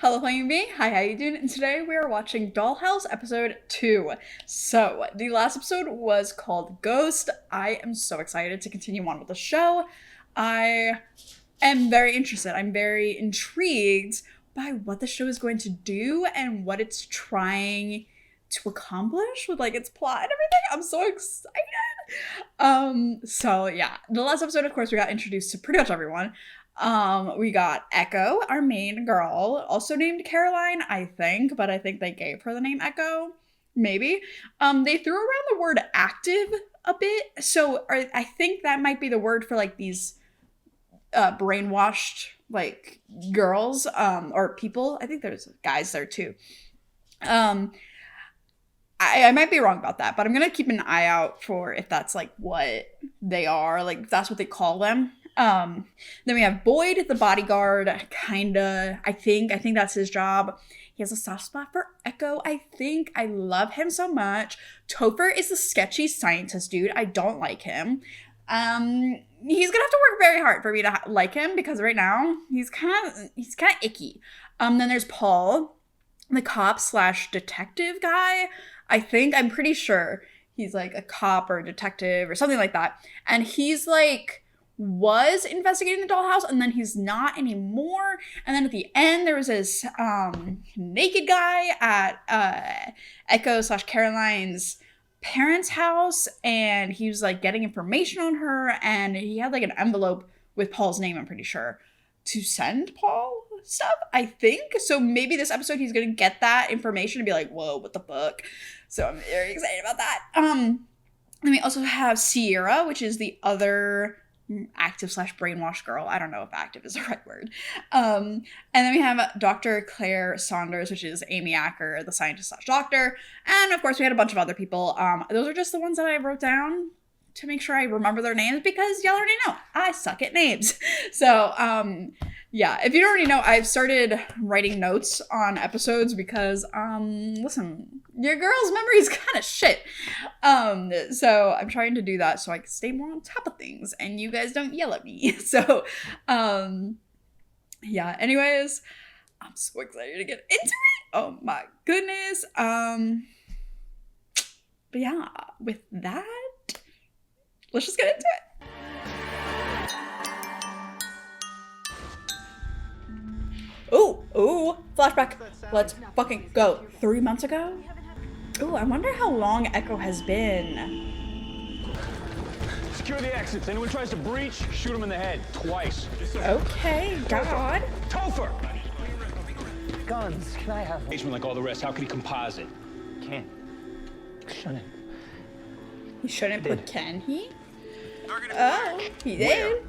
Hello, playing me. Hi, how you doing? And today we are watching Dollhouse episode 2. So, the last episode was called Ghost. I am so excited to continue on with the show. I am very interested. I'm very intrigued by what the show is going to do and what it's trying to accomplish with like its plot and everything. I'm so excited. So yeah, the last episode, of course, we got introduced to pretty much everyone. We got Echo, our main girl, also named Caroline, I think, but I think they gave her the name Echo, maybe. They threw around the word active a bit, so I think that might be the word for like these brainwashed like girls or people. I think there's guys there too. I might be wrong about that, but I'm gonna keep an eye out for if that's like what they are, like if that's what they call them. Then we have Boyd, the bodyguard, kinda, I think that's his job. He has a soft spot for Echo, I think. I love him so much. Topher is the sketchy scientist dude. I don't like him. He's gonna have to work very hard for me to like him because right now he's kind of icky. Then there's Paul, the cop / detective guy. I'm pretty sure he's like a cop or a detective or something like that. And he's like, was investigating the dollhouse and then he's not anymore. And then at the end there was this naked guy at Echo / Caroline's parents' house, and he was like getting information on her, and he had like an envelope with Paul's name, I'm pretty sure, to send Paul stuff, I think. So maybe this episode he's gonna get that information and be like, whoa, what the fuck? So I'm very excited about that. Then we also have Sierra, which is the other active / brainwash girl. I don't know if active is the right word. And then we have Dr. Claire Saunders, which is Amy Acker, the scientist / doctor. And of course we had a bunch of other people. Those are just the ones that I wrote down to make sure I remember their names because y'all already know I suck at names. So yeah, if you don't already know, I've started writing notes on episodes because listen, your girl's memory is kind of shit. So I'm trying to do that so I can stay more on top of things and you guys don't yell at me. So yeah, anyways, I'm so excited to get into it. Oh my goodness. But yeah, with that, let's just get into it. Ooh, flashback. Let's fucking go. 3 months ago? Ooh, I wonder how long Echo has been. Secure the exits. Anyone tries to breach, shoot him in the head. Twice. Okay, God. Topher! Guns, can I have one? Engagement like all the rest. How could he composite? Can't. Shouldn't. He shouldn't, but can he? Oh, he did.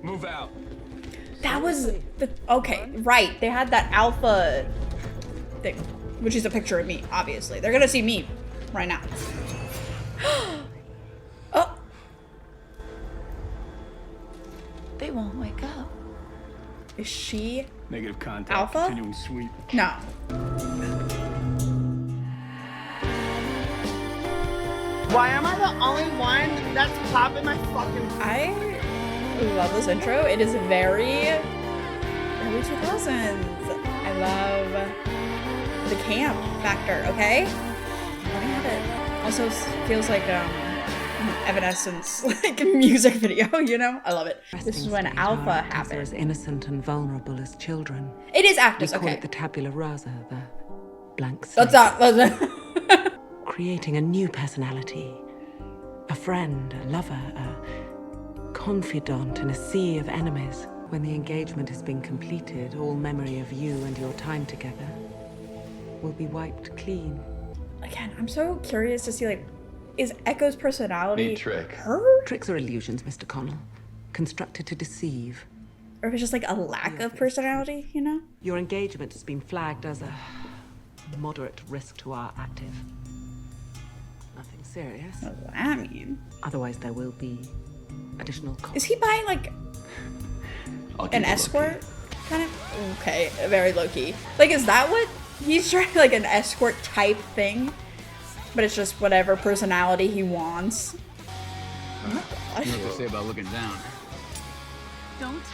Move out. That was the, okay, right. They had that alpha thing, which is a picture of me, obviously. They're gonna see me right now. Oh. They won't wake up. Is she Negative contact. Alpha? Continuing sweep. No. Why am I the only one that's popping my fucking... I love this intro. It is very early 2000s. I love the camp factor, okay? Let me have it. Also feels like Evanescence, like a music video, you know? I love it. This is when Alpha They're happened. as innocent and vulnerable as children. It is We actors, call okay. it the tabula rasa, the blank slate. That's not. Creating a new personality, a friend, a lover, a confidant in a sea of enemies. When the engagement has been completed, all memory of you and your time together will be wiped clean. Again, I'm so curious to see, like, is Echo's personality Neat trick. her? Tricks are illusions, Mr. Connell, constructed to deceive. Or if it's just like a lack of personality, you know? Your engagement has been flagged as a moderate risk to our active. Nothing serious. What does that mean? Otherwise, there will be additional costs. Is he buying, like, I'll keep an it escort? Kind of? Okay, very low-key. Like, is that what he's trying, like, an escort type thing? But it's just whatever personality he wants. Oh my gosh. What to say about looking down? Don't.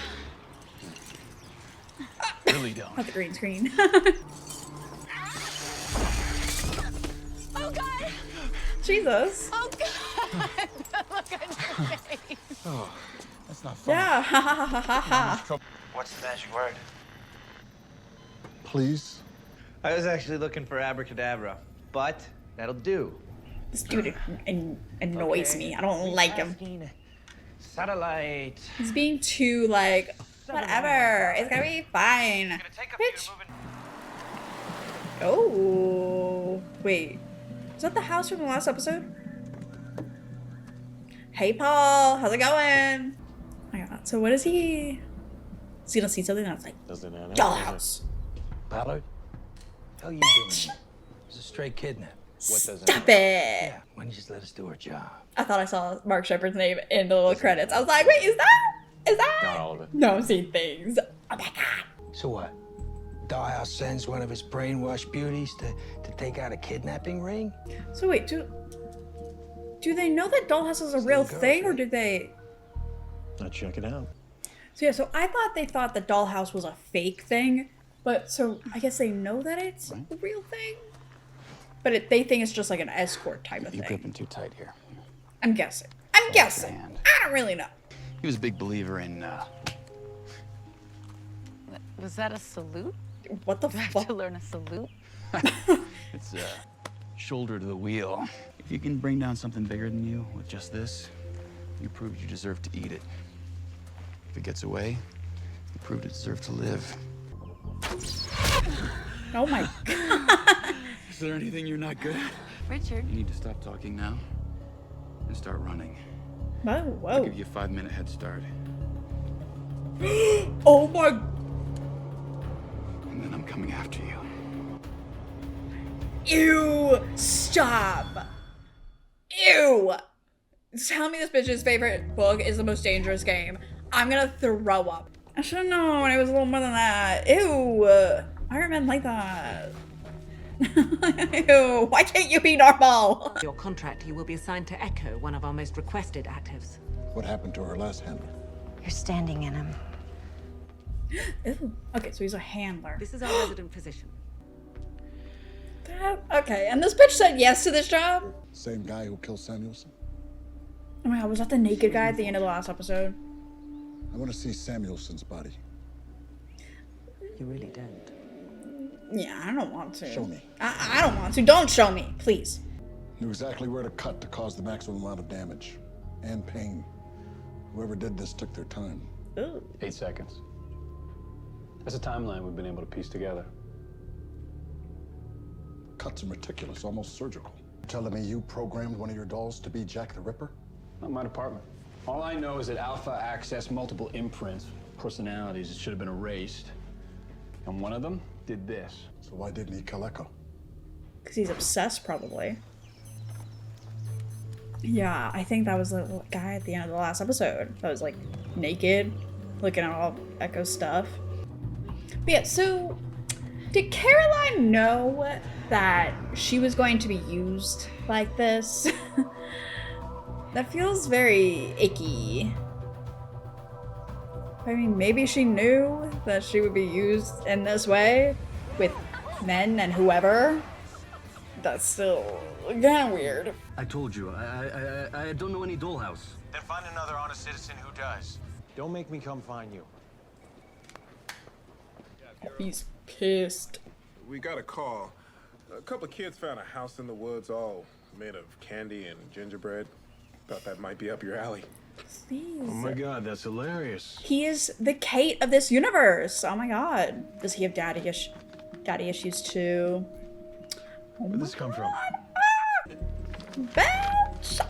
really don't. Not the green screen. Oh God! Jesus. Oh God! Look at your face. Oh, that's not fun. Yeah. Ha ha ha ha ha. What's the magic word? Please? I was actually looking for abracadabra, but that'll do. This dude annoys me. I don't like him. Asking satellite. He's being too like, whatever. It's gonna be fine. Bitch. Oh, wait. Is that the house from the last episode? Hey, Paul. How's it going? Oh my God. So what is he? Is he gonna see something that's like Dollhouse? Ballard? Hell you doing? It's a stray kidnap. Stop it. Yeah, why don't you just let us do our job? I thought I saw Mark Shepard's name in the little credits. I was like, wait, is that? Not all of it. No, I'm seeing things. Oh my God. So what? Dollhouse sends one of his brainwashed beauties to take out a kidnapping ring? So wait, do they know that Dollhouse is a real thing, or do they? I'll check it out. So yeah, so I thought they thought that Dollhouse was a fake thing, but so I guess they know that it's a real thing. But they think it's just like an escort type of You're thing. gripping too tight here. I'm guessing. I'm guessing. hand. I don't really know. He was a big believer in, Was that a salute? What the Do I have fuck? to learn a salute? it's, shoulder to the wheel. If you can bring down something bigger than you with just this, you proved you deserve to eat it. If it gets away, you proved it deserved to live. Oh my God. Is there anything you're not good at? Richard. You need to stop talking now and start running. Whoa, I'll whoa. give you a 5-minute head start. Oh my. And then I'm coming after you. Ew. Stop. Ew. Tell me this bitch's favorite book is The Most Dangerous Game. I'm gonna throw up. I should have known it was a little more than that. Ew. Iron Man like that. Ew. Why can't you be normal? Your contract, you will be assigned to Echo, one of our most requested actives. What happened to her last handler? You're standing in him. Ew. Okay, so he's a handler. This is our resident physician. Okay, and this bitch said yes to this job? Same guy who killed Samuelson? Oh my God, was that the naked guy at the end of the last episode? I want to see Samuelson's body. You really don't. Yeah, I don't want to. Show me. I don't want to. Don't show me, please. Knew exactly where to cut to cause the maximum amount of damage. And pain. Whoever did this took their time. Ooh. 8 seconds. That's a timeline we've been able to piece together. Cuts are meticulous, almost surgical. Telling me you programmed one of your dolls to be Jack the Ripper? Not my department. All I know is that Alpha accessed multiple imprints, personalities that should have been erased. And one of them did this. So why didn't he kill Echo? Because he's obsessed, probably. Yeah, I think that was the guy at the end of the last episode. That was like naked, looking at all Echo's stuff. But yeah, so did Caroline know that she was going to be used like this? That feels very icky. I mean, maybe she knew that she would be used in this way with men and whoever. That's still kind of weird. I told you, I don't know any Dollhouse. Then find another honest citizen who does. Don't make me come find you. He's pissed. We got a call. A couple of kids found a house in the woods all made of candy and gingerbread. Thought that might be up your alley. Please. Oh my God, that's hilarious. He is the Kate of this universe. Oh my God. Does he have daddy issues too? Oh Where'd this come from? Bitch!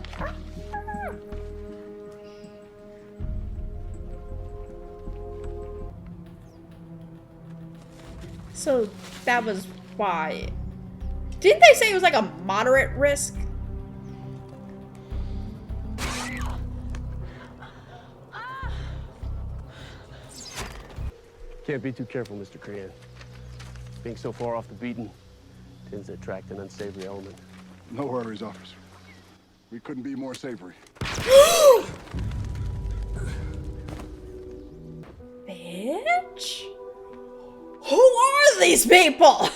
So that was why. Didn't they say it was like a moderate risk? Can't be too careful, Mr. Korean. Being so far off the beaten tends to attract an unsavory element. No worries, officer. We couldn't be more savory. Bitch? of these people?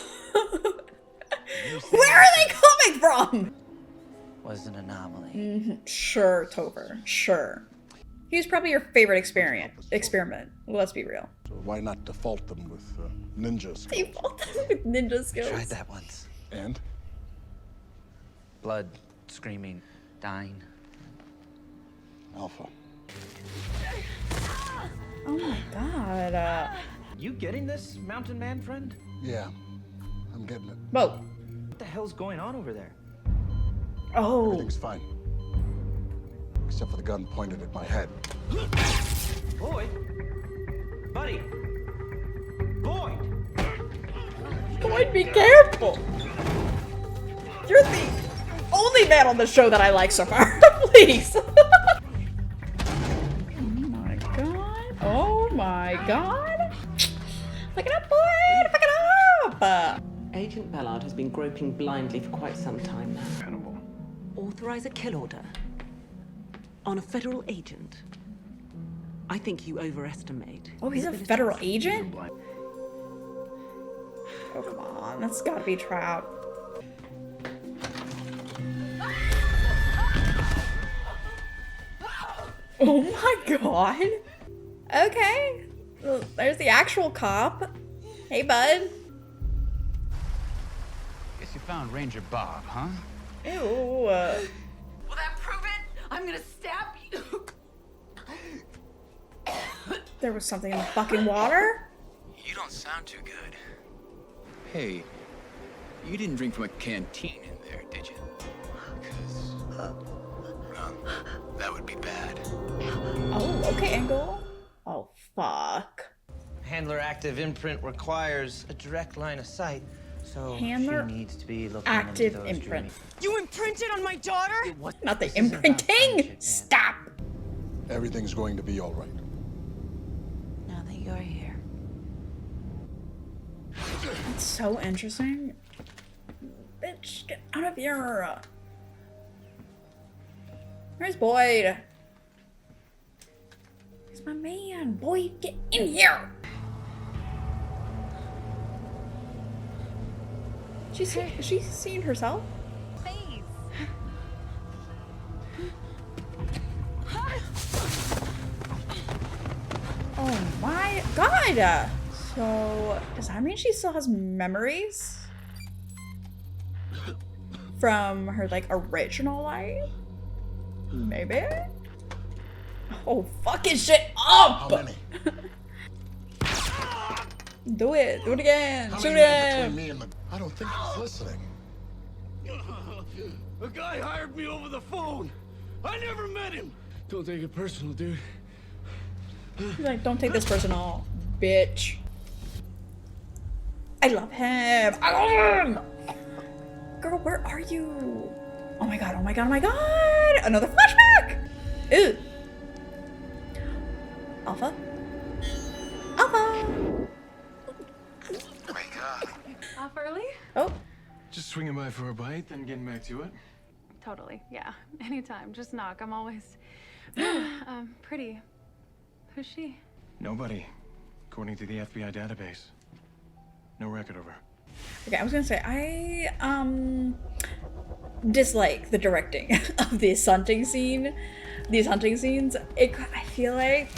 Where are they coming from? Was an anomaly. Sure, Topher. Sure. He was probably your favorite experiment. Let's be real. So why not default them with ninja skills? Default them with ninja skills. Tried that once. And? Blood, screaming, dying. Alpha. Oh my god. You getting this, mountain man friend? Yeah, I'm getting it. Whoa. What the hell's going on over there? Oh. Everything's fine. Except for the gun pointed at my head. Boyd? Buddy? Boyd! Boyd, be careful! You're the only man on the show that I like so far. Please! Oh my god. Oh my god. Look it up, Boyd! Look it up! Agent Ballard has been groping blindly for quite some time now. Hannibal. Authorize a kill order on a federal agent. I think you overestimate. Oh, he's a federal agent? Oh, come on. That's gotta be a trap. Oh my god. Okay. Well, there's the actual cop. Hey, bud. Guess you found Ranger Bob, huh? Ew. Will that prove it? I'm gonna stab you. There was something in the fucking water? You don't sound too good. Hey, you didn't drink from a canteen in there, did you? 'Cause, well, that would be bad. Oh, okay, Angle. Oh, fuck. Handler active imprint requires a direct line of sight, so Handler she needs to be looking active into those imprint. You imprinted on my daughter? Not the imprinting! Stop! Everything's going to be all right. Now that you're here. That's so interesting. Bitch, get out of here. Where's Boyd? He's my man. Boyd, get in here. Is she seeing herself? Oh my god! So, does that mean she still has memories? From her, like, original life? Maybe? Oh, fucking shit up! How many? Do it! Do it again! How Shoot many between him! me and the... I don't think he's listening. A guy hired me over the phone. I never met him. Don't take it personal, dude. He's like, don't take this personal, bitch. I love him! I love him! Girl, where are you? Oh my god, oh my god, oh my god! Another flashback! Ew. Alpha? Alpha! Wake up. Off early? Oh. Just swinging by for a bite, then getting back to it. Totally, yeah. Anytime, just knock. I'm always pretty. Who's she? Nobody, according to the FBI database. No record of her. Okay, I was gonna say, I, dislike the directing of this hunting scene. These hunting scenes. I feel like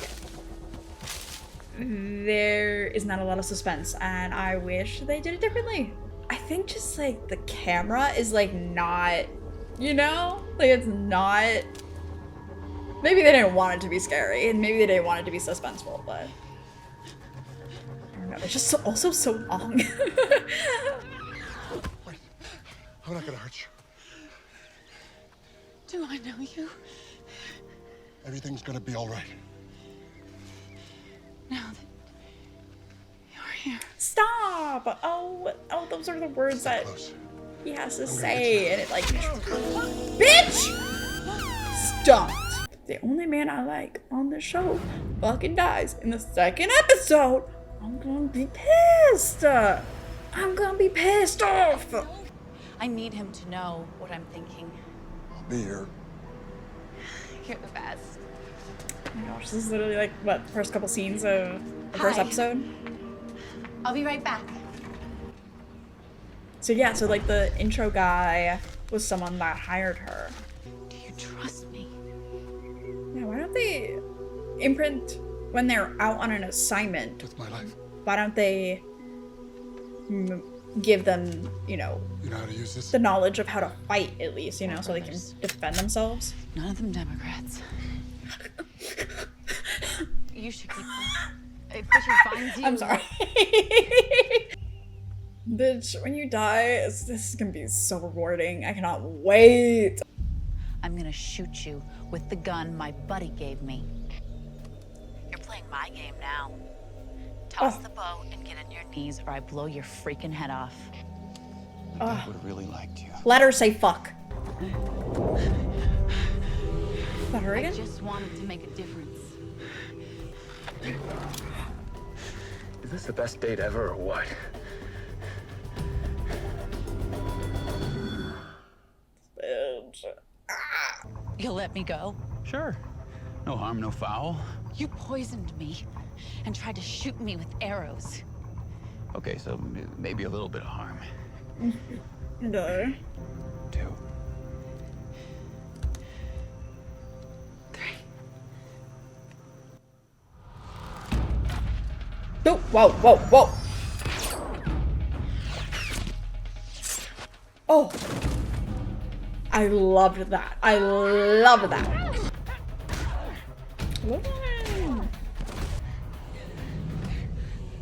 there is not a lot of suspense, and I wish they did it differently. I think just, like, the camera is, like, not, you know? Like, it's not... Maybe they didn't want it to be scary, and maybe they didn't want it to be suspenseful, but... I don't know, it's just also so long. I'm not gonna hurt you. Do I know you? Everything's gonna be all right. Now that you're here. Stop! Oh, those are the words that he has to say, and it like... Bitch! Stop! The only man I like on the show fucking dies in the second episode. I'm gonna be pissed. I'm gonna be pissed off. I need him to know what I'm thinking. I'll be here. You're the best. Oh my gosh, this is literally like, what, the first couple scenes of the first Hi. episode? I'll be right back. So yeah, so like the intro guy was someone that hired her. Do you trust me? Yeah, why don't they imprint when they're out on an assignment? With my life. Why don't they give them, You know how to use this? the knowledge of how to fight at least, so they can defend themselves? None of them Democrats. You should keep this. If Fisher finds you... I'm sorry. Bitch, when you die, this is gonna be so rewarding. I cannot wait. I'm gonna shoot you with the gun my buddy gave me. You're playing my game now. Toss the bow and get on your knees or I blow your freaking head off. I would have really liked you. Let her say fuck. Is that her again? I just wanted to make a difference. Is this the best date ever or what? You'll let me go? Sure. No harm, no foul. You poisoned me and tried to shoot me with arrows. Okay, so maybe a little bit of harm. No. 2. 3. Oh, whoa, whoa, whoa. Oh. I loved that. I loved that.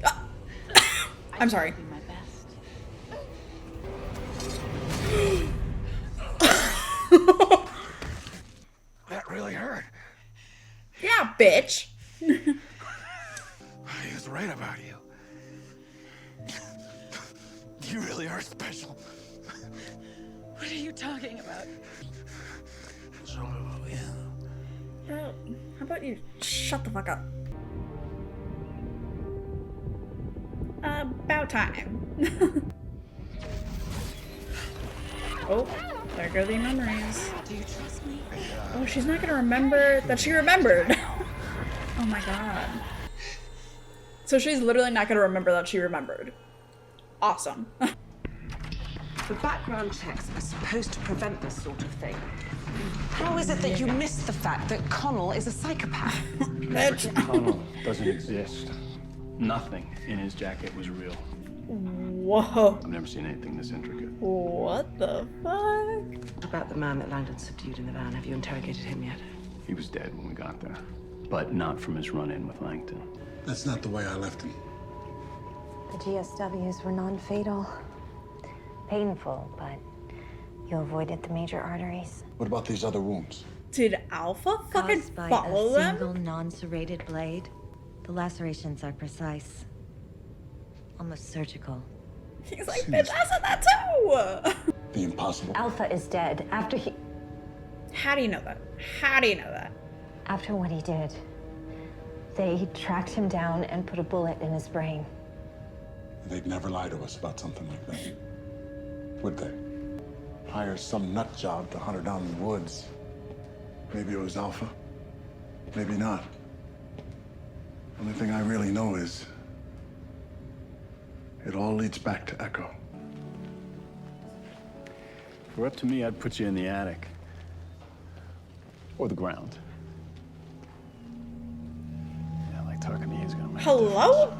Ah. I'm sorry. Do my best. That really hurt. Yeah, bitch. He was right about you. You really are special. What are you talking about? Girl, how about you shut the fuck up? About time. Oh, there go the memories. Do you trust me? Oh, she's not gonna remember that she remembered. Oh my god. So she's literally not gonna remember that she remembered. Awesome. The background checks are supposed to prevent this sort of thing. How is it that you missed the fact that Connell is a psychopath? Connell doesn't exist. Nothing in his jacket was real. Whoa. I've never seen anything this intricate. What the fuck? What about the man that Langdon subdued in the van? Have you interrogated him yet? He was dead when we got there, but not from his run-in with Langton. That's not the way I left him. The GSWs were non-fatal. Painful, but you avoided the major arteries. What about these other wounds? Did Alpha fucking Caused by follow a them? single non-serrated blade. The lacerations are precise. Almost surgical. He's like, bitch, I said that too! The impossible. Alpha is dead after he... How do you know that? How do you know that? After what he did, they tracked him down and put a bullet in his brain. They'd never lie to us about something like that. Would they? Hire some nut job to hunt her down in the woods. Maybe it was Alpha. Maybe not. Only thing I really know is it all leads back to Echo. If it were up to me, I'd put you in the attic. Or the ground. Yeah, like talking to you is gonna make a Hello?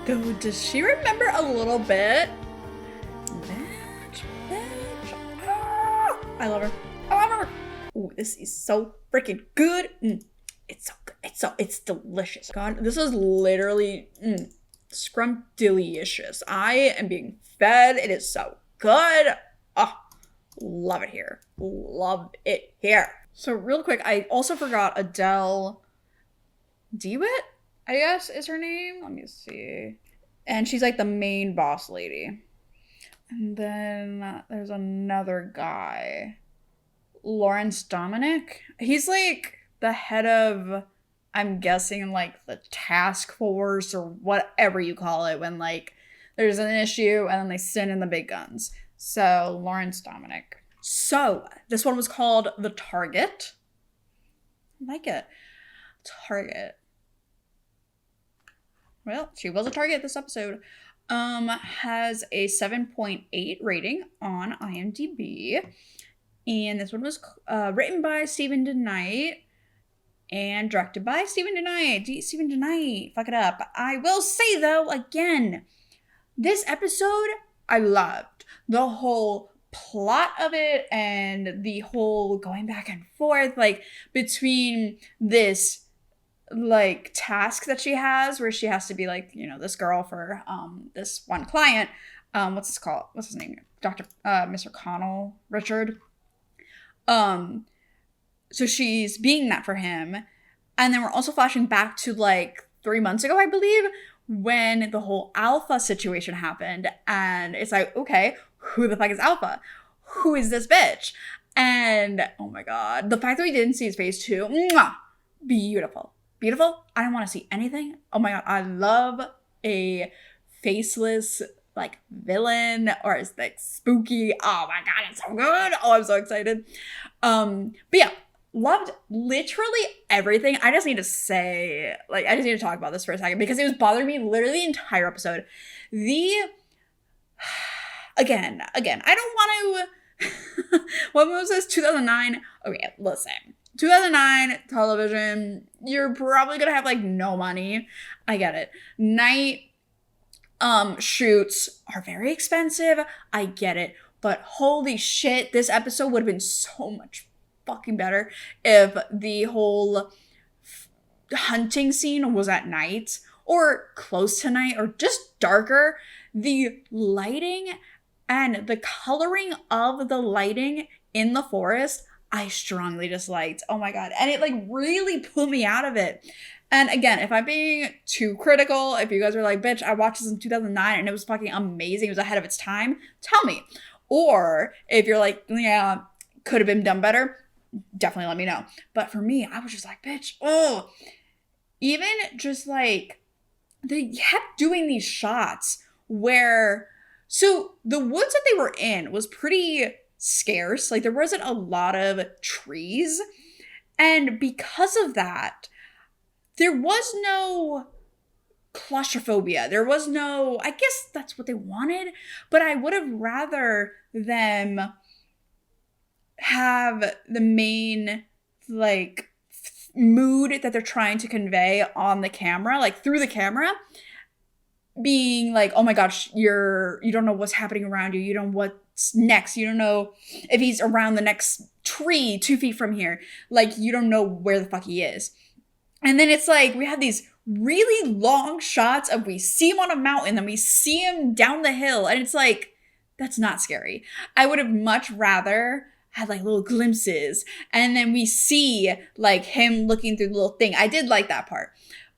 Dude, does she remember a little bit? Bitch, bitch. Ah, I love her. I love her. Ooh, this is so freaking good. It's so good. It's delicious. God, this is literally scrumptious. I am being fed. It is so good. Oh, love it here. Love it here. So real quick, I also forgot Adele DeWitt, I guess is her name. Let me see. And she's like the main boss lady. And then there's another guy. Lawrence Dominic. He's like the head of, I'm guessing, like the task force or whatever you call it when like there's an issue and then they send in the big guns. So Lawrence Dominic. So this one was called The Target. I like it. Target. Well, she was a target this episode. Has a 7.8 rating on IMDb. And this one was written by Stephen DeKnight and directed by Stephen DeKnight. Stephen DeKnight, fuck it up. I will say, though, again, this episode I loved. The whole plot of it and the whole going back and forth, like, between this, like, task that she has where she has to be, like, you know, this girl for this one client. What's this called? What's his name? Mr. Connell, Richard. So she's being that for him. And then we're also flashing back to like 3 months ago, I believe, when the whole Alpha situation happened. And it's like, okay, who the fuck is Alpha? Who is this bitch? And oh my God, the fact that we didn't see his face too, mwah, beautiful. Beautiful. I don't want to see anything. Oh my God, I love a faceless like villain or it's like spooky. Oh my God, it's so good. Oh, I'm so excited. But yeah, loved literally everything. I just need to say, like, I just need to talk about this for a second because it was bothering me literally the entire episode. Again, I don't want to, what was this, 2009? Okay, listen, 2009 television, you're probably gonna have like no money. I get it. Night shoots are very expensive. I get it. But holy shit, this episode would have been so much fucking better if the whole hunting scene was at night or close to night or just darker. The lighting and the coloring of the lighting in the forest, I strongly disliked. Oh my God. And it like really pulled me out of it. And again, if I'm being too critical, if you guys are like, bitch, I watched this in 2009 and it was fucking amazing, it was ahead of its time, tell me. Or if you're like, yeah, could have been done better, definitely let me know. But for me, I was just like, bitch, oh. Even just like, they kept doing these shots where, so the woods that they were in was pretty scarce. Like there wasn't a lot of trees. And because of that, there was no claustrophobia. There was no, I guess that's what they wanted, but I would have rather them have the main like mood that they're trying to convey on the camera, like through the camera, being like, oh my gosh, you don't know what's happening around you. You don't know what's next. You don't know if he's around the next tree 2 feet from here. Like you don't know where the fuck he is. And then it's like we have these really long shots of we see him on a mountain, then we see him down the hill. And it's like, that's not scary. I would have much rather had like little glimpses. And then we see like him looking through the little thing. I did like that part.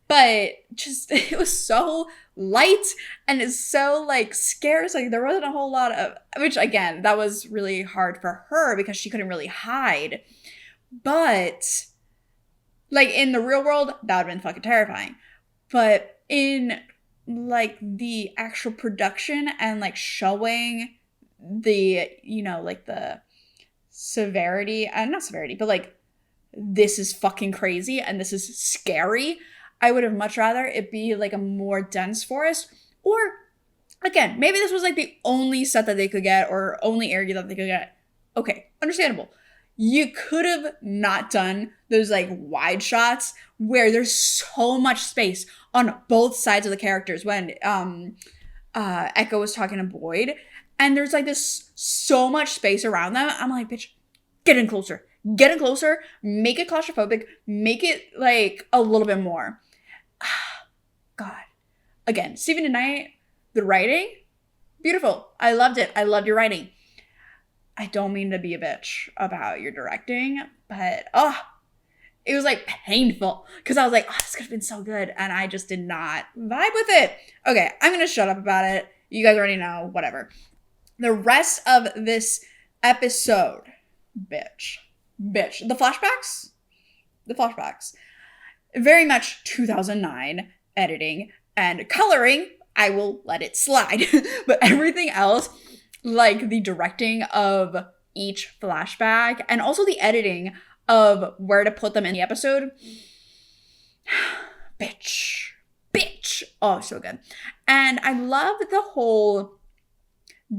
But just, it was so light and it's so like scarce. Like there wasn't a whole lot of, which again, that was really hard for her because she couldn't really hide. But like in the real world, that would have been fucking terrifying. But in like the actual production and like showing the, you know, like the severity, not severity, but like this is fucking crazy and this is scary. I would have much rather it be like a more dense forest. Or again, maybe this was like the only set that they could get or only area that they could get. Okay, understandable. You could have not done those like wide shots where there's so much space on both sides of the characters when Echo was talking to Boyd and there's like this so much space around them. I'm like, bitch, get in closer, make it claustrophobic, make it like a little bit more. God. Again, Stephen DeKnight, the writing, beautiful. I loved it. I loved your writing. I don't mean to be a bitch about your directing, but it was like painful because I was like, this could have been so good. And I just did not vibe with it. Okay, I'm going to shut up about it. You guys already know, whatever. The rest of this episode, bitch. The flashbacks, very much 2009 editing and coloring. I will let it slide. But everything else, like the directing of each flashback and also the editing, of where to put them in the episode. Bitch. Oh, so good. And I love the whole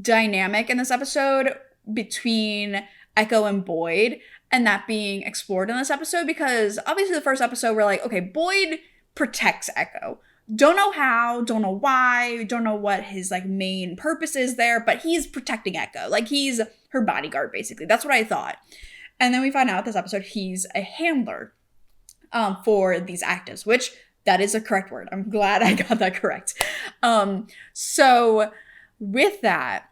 dynamic in this episode between Echo and Boyd, and that being explored in this episode, because obviously the first episode we're like, okay, Boyd protects Echo. Don't know how, don't know why, don't know what his like main purpose is there, but he's protecting Echo. Like he's her bodyguard, basically. That's what I thought. And then we find out this episode he's a handler for these actives, which that is a correct word. I'm glad I got that correct. So with that,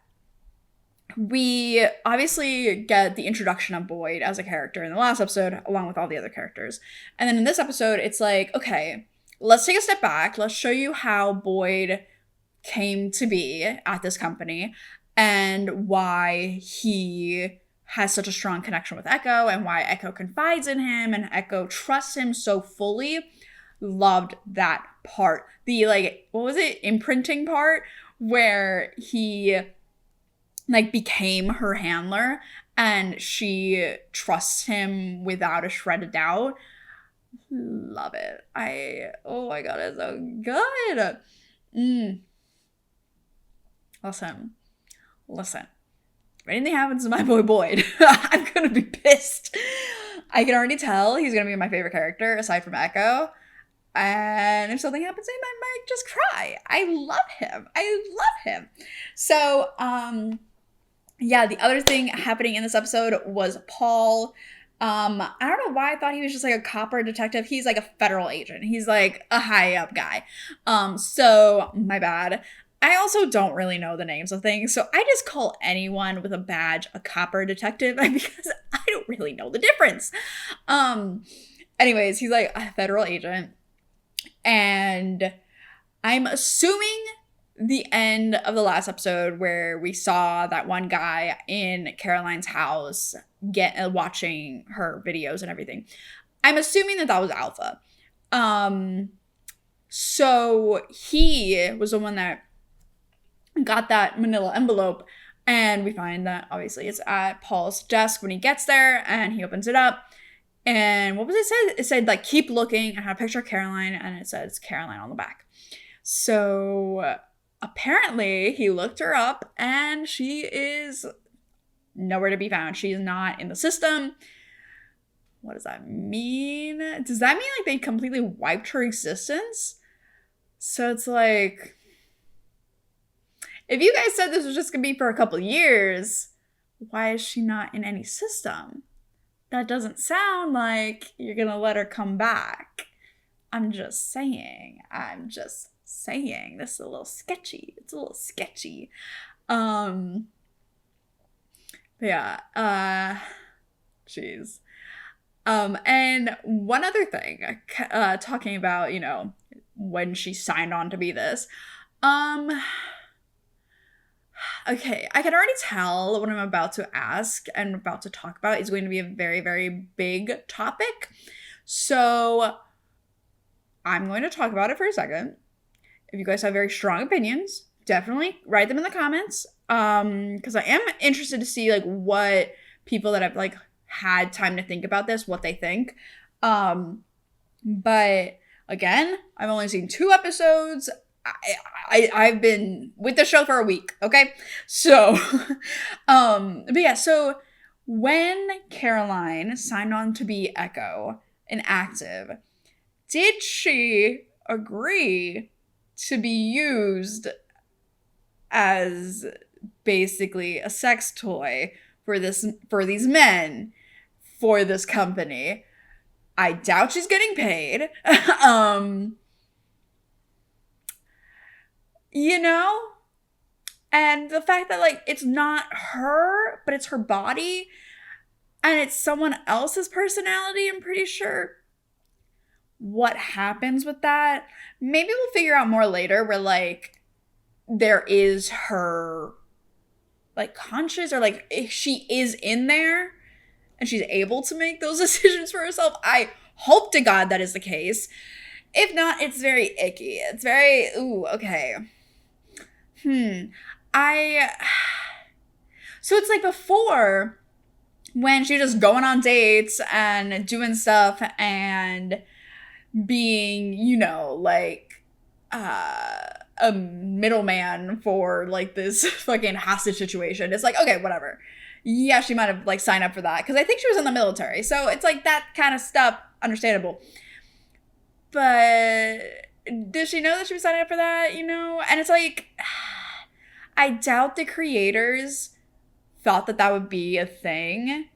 we obviously get the introduction of Boyd as a character in the last episode, along with all the other characters. And then in this episode, it's like, okay, let's take a step back. Let's show you how Boyd came to be at this company and why he has such a strong connection with Echo and why Echo confides in him and Echo trusts him so fully. Loved that part. The like, what was it? Imprinting part where he like became her handler and she trusts him without a shred of doubt. Love it. Oh my god, it's so good. Listen. If anything happens to my boy Boyd, I'm gonna be pissed. I can already tell he's gonna be my favorite character aside from Echo. And if something happens to him, I might just cry. I love him. So, yeah, the other thing happening in this episode was Paul. I don't know why I thought he was just like a cop or detective. He's like a federal agent. He's like a high up guy. So my bad. I also don't really know the names of things, so I just call anyone with a badge a cop or detective because I don't really know the difference. Anyways, he's like a federal agent. And I'm assuming the end of the last episode where we saw that one guy in Caroline's house watching her videos and everything. I'm assuming that was Alpha. So he was the one that got that manila envelope, and we find that obviously it's at Paul's desk when he gets there, and he opens it up. And what was it said? It said, like, keep looking, and had a picture of Caroline, and it says Caroline on the back. So apparently he looked her up, and she is nowhere to be found. She is not in the system. What does that mean? Does that mean, like, they completely wiped her existence? So it's like, if you guys said this was just gonna be for a couple years, why is she not in any system? That doesn't sound like you're gonna let her come back. I'm just saying. This is a little sketchy. It's a little sketchy. But yeah. Jeez. And one other thing, talking about, when she signed on to be this. Okay, I can already tell what I'm about to ask and about to talk about is going to be a very, very big topic. So I'm going to talk about it for a second. If you guys have very strong opinions, definitely write them in the comments. Because I am interested to see like what people that have like had time to think about this, what they think. But again, I've only seen 2 episodes. I've been with the show for a week, okay? So, but yeah, so when Caroline signed on to be Echo, an active, did she agree to be used as basically a sex toy for these men for this company? I doubt she's getting paid. And the fact that like it's not her, but it's her body and it's someone else's personality, I'm pretty sure. What happens with that? Maybe we'll figure out more later where like there is her like conscious or like if she is in there and she's able to make those decisions for herself. I hope to God that is the case. If not, it's very icky. It's very, ooh, okay. So it's like before, when she was just going on dates and doing stuff and being, you know, like a middleman for like this fucking hostage situation. It's like, okay, whatever. Yeah, she might have like signed up for that because I think she was in the military. So it's like that kind of stuff, understandable. But did she know that she was signing up for that, you know? And it's like, I doubt the creators thought that that would be a thing.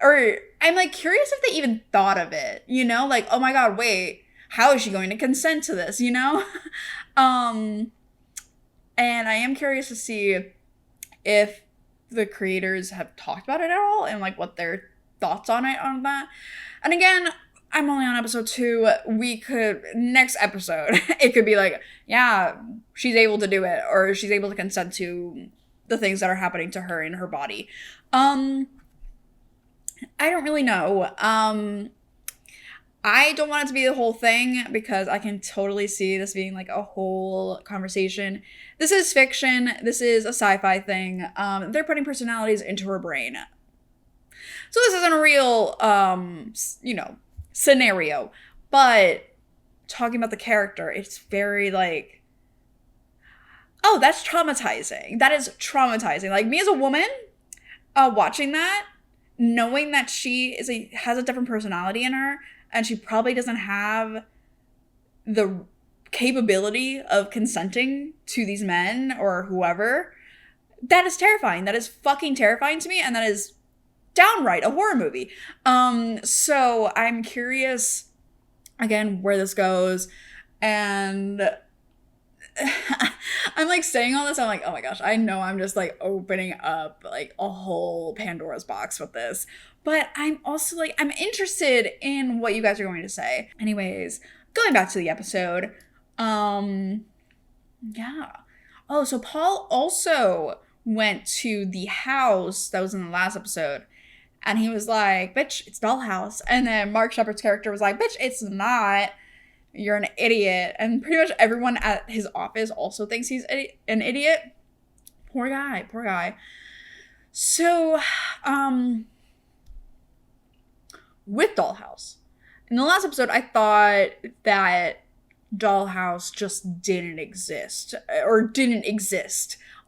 Or I'm like curious if they even thought of it, you know? Like, oh my God, wait, how is she going to consent to this, you know? And I am curious to see if the creators have talked about it at all and like what their thoughts on that. And again, I'm only on episode 2. We could, next episode, it could be like, yeah, she's able to do it, or she's able to consent to the things that are happening to her in her body. I don't really know. I don't want it to be the whole thing because I can totally see this being like a whole conversation. This is fiction. This is a sci-fi thing. They're putting personalities into her brain. So this isn't a real, you know, scenario. But talking about the character, it's very like, oh, that's traumatizing. That is traumatizing. Like me as a woman, watching that, knowing that she has a different personality in her, and she probably doesn't have the capability of consenting to these men or whoever, that is terrifying. That is fucking terrifying to me, and that is downright a horror movie. So I'm curious, again, where this goes, and I'm like saying all this, I'm like, oh my gosh, I know I'm just like opening up like a whole Pandora's box with this. But I'm also like, I'm interested in what you guys are going to say. Anyways, going back to the episode. Yeah. Oh, so Paul also went to the house that was in the last episode. And he was like, bitch, it's Dollhouse. And then Mark Shepherd's character was like, bitch, it's not. You're an idiot. And pretty much everyone at his office also thinks he's an idiot. Poor guy. So, with Dollhouse. In the last episode, I thought that Dollhouse just didn't exist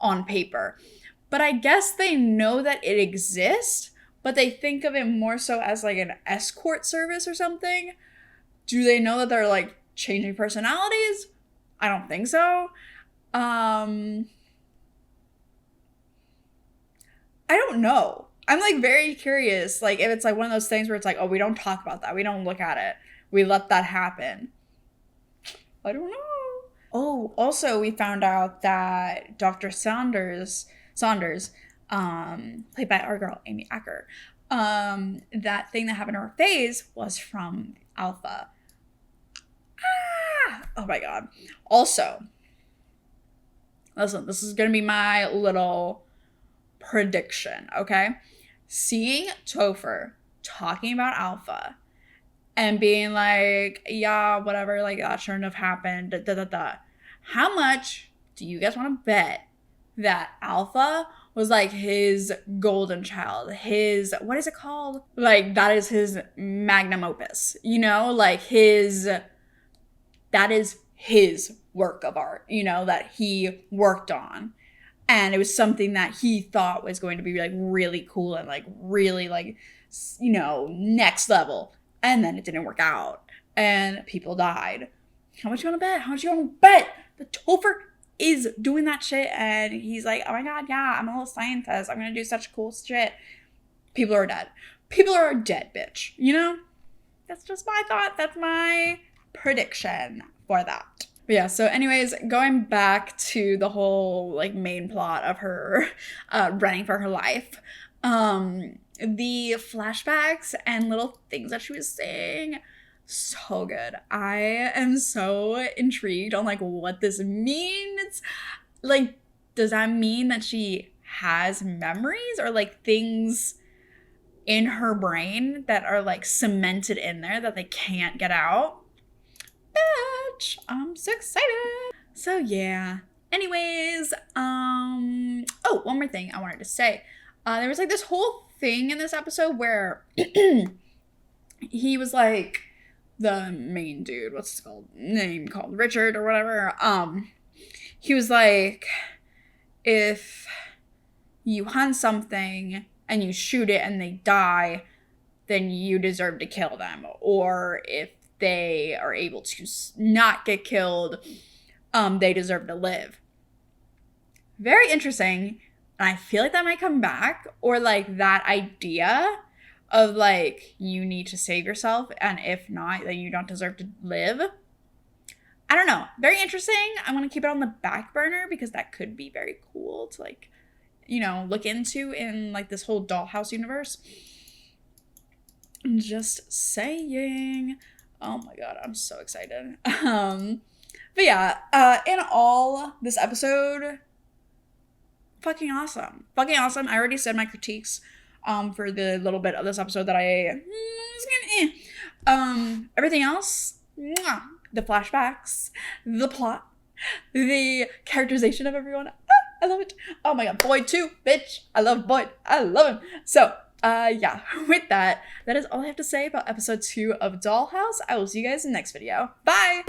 on paper. But I guess they know that it exists, but they think of it more so as like an escort service or something. Do they know that they're like changing personalities? I don't think so. I don't know. I'm like very curious, like if it's like one of those things where it's like, oh, we don't talk about that. We don't look at it. We let that happen. I don't know. Oh, also we found out that Dr. Saunders, played by our girl, Amy Acker, that thing that happened to her face was from Alpha. Oh my God. Also, listen, this is going to be my little prediction, okay? Seeing Topher talking about Alpha and being like, yeah, whatever, like that shouldn't have happened, How much do you guys want to bet that Alpha was like his golden child, his, what is it called? Like that is his magnum opus, you know, like that is his work of art, you know, that he worked on. And it was something that he thought was going to be like really cool and like really like, you know, next level. And then it didn't work out and people died. How much you want to bet? How much you want to bet that Topher is doing that shit? And he's like, oh my God, yeah, I'm a little scientist. I'm going to do such cool shit. People are dead. People are dead, bitch. You know? That's just my thought. That's my prediction for that. But yeah, so anyways, going back to the whole like main plot of her running for her life, the flashbacks and little things that she was saying, so good. I am so intrigued on like what this means. Like, does that mean that she has memories or like things in her brain that are like cemented in there that they can't get out? Bitch, I'm so excited. So yeah. Anyways, oh, one more thing I wanted to say. There was like this whole thing in this episode where he was like, the main dude, what's his name called? Richard or whatever. He was like, if you hunt something and you shoot it and they die, then you deserve to kill them. Or if they are able to not get killed, they deserve to live. Very interesting. And I feel like that might come back, or like that idea of like, you need to save yourself, and if not, then you don't deserve to live. I don't know. Very interesting. I'm going to keep it on the back burner because that could be very cool to like, you know, look into in like this whole Dollhouse universe. I'm just saying. Oh my god, I'm so excited. But yeah, in all, this episode, fucking awesome. Fucking awesome. I already said my critiques for the little bit of this episode that everything else, the flashbacks, the plot, the characterization of everyone, I love it. Oh my god, Boyd too, bitch. I love Boyd. I love him. So, yeah, with that is all I have to say about episode 2 of Dollhouse. I will see you guys in the next video. Bye!